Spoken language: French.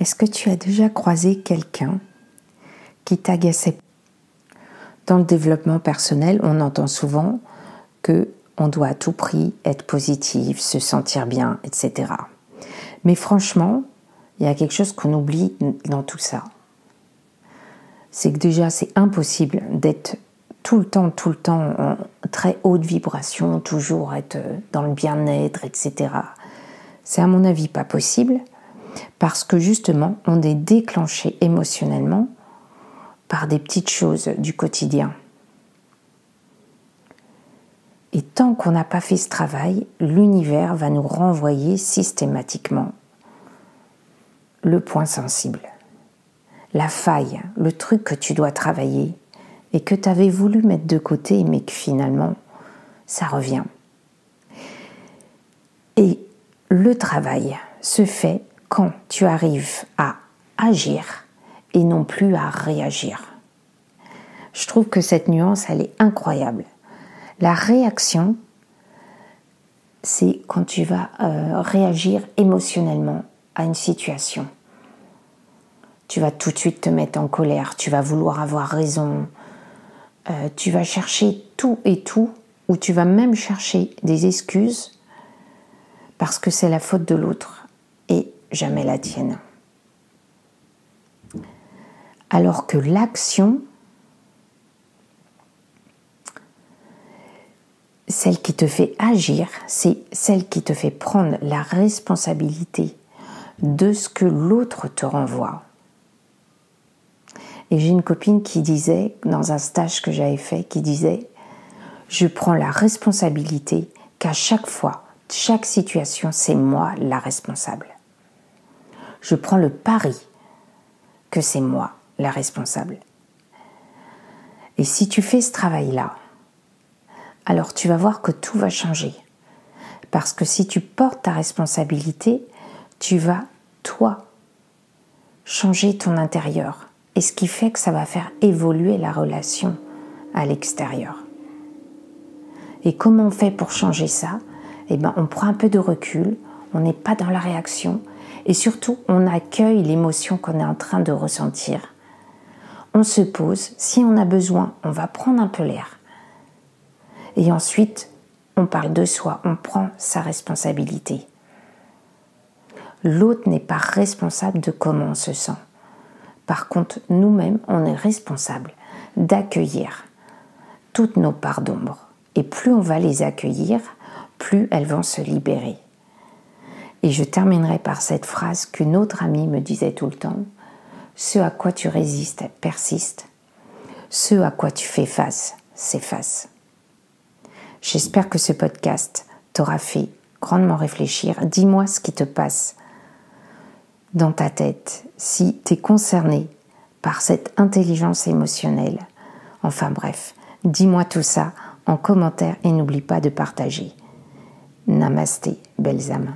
Est-ce que tu as déjà croisé quelqu'un qui t'agaçait? Dans le développement personnel, on entend souvent qu'on doit à tout prix être positif, se sentir bien, etc. Mais franchement, il y a quelque chose qu'on oublie dans tout ça. C'est que déjà, c'est impossible d'être tout le temps en très haute vibration, toujours être dans le bien-être, etc. C'est à mon avis pas possible parce que justement, on est déclenché émotionnellement par des petites choses du quotidien. Et tant qu'on n'a pas fait ce travail, l'univers va nous renvoyer systématiquement le point sensible, la faille, le truc que tu dois travailler et que tu avais voulu mettre de côté, mais que finalement, ça revient. Et le travail se fait quand tu arrives à agir et non plus à réagir. Je trouve que cette nuance, elle est incroyable. La réaction, c'est quand tu vas réagir émotionnellement à une situation. Tu vas tout de suite te mettre en colère, tu vas vouloir avoir raison, tu vas chercher tout et tout, ou tu vas même chercher des excuses parce que c'est la faute de l'autre et jamais la tienne. Alors que l'action, celle qui te fait agir, c'est celle qui te fait prendre la responsabilité de ce que l'autre te renvoie. Et j'ai une copine qui disait, dans un stage que j'avais fait, qui disait « Je prends la responsabilité qu'à chaque fois, chaque situation, c'est moi la responsable. Je prends le pari que c'est moi la responsable. » Et si tu fais ce travail-là, alors tu vas voir que tout va changer. Parce que si tu portes ta responsabilité, tu vas, toi, changer ton intérieur. Et ce qui fait que ça va faire évoluer la relation à l'extérieur. Et comment on fait pour changer ça? Eh bien, on prend un peu de recul, on n'est pas dans la réaction, et surtout, on accueille l'émotion qu'on est en train de ressentir. On se pose, si on a besoin, on va prendre un peu l'air. Et ensuite, on parle de soi, on prend sa responsabilité. L'autre n'est pas responsable de comment on se sent. Par contre, nous-mêmes, on est responsable d'accueillir toutes nos parts d'ombre. Et plus on va les accueillir, plus elles vont se libérer. Et je terminerai par cette phrase qu'une autre amie me disait tout le temps. Ce à quoi tu résistes persiste. Ce à quoi tu fais face s'efface. J'espère que ce podcast t'aura fait grandement réfléchir. Dis-moi ce qui te passe dans ta tête, si tu es concerné par cette intelligence émotionnelle. Enfin bref, dis-moi tout ça en commentaire et n'oublie pas de partager. Namasté, belles âmes.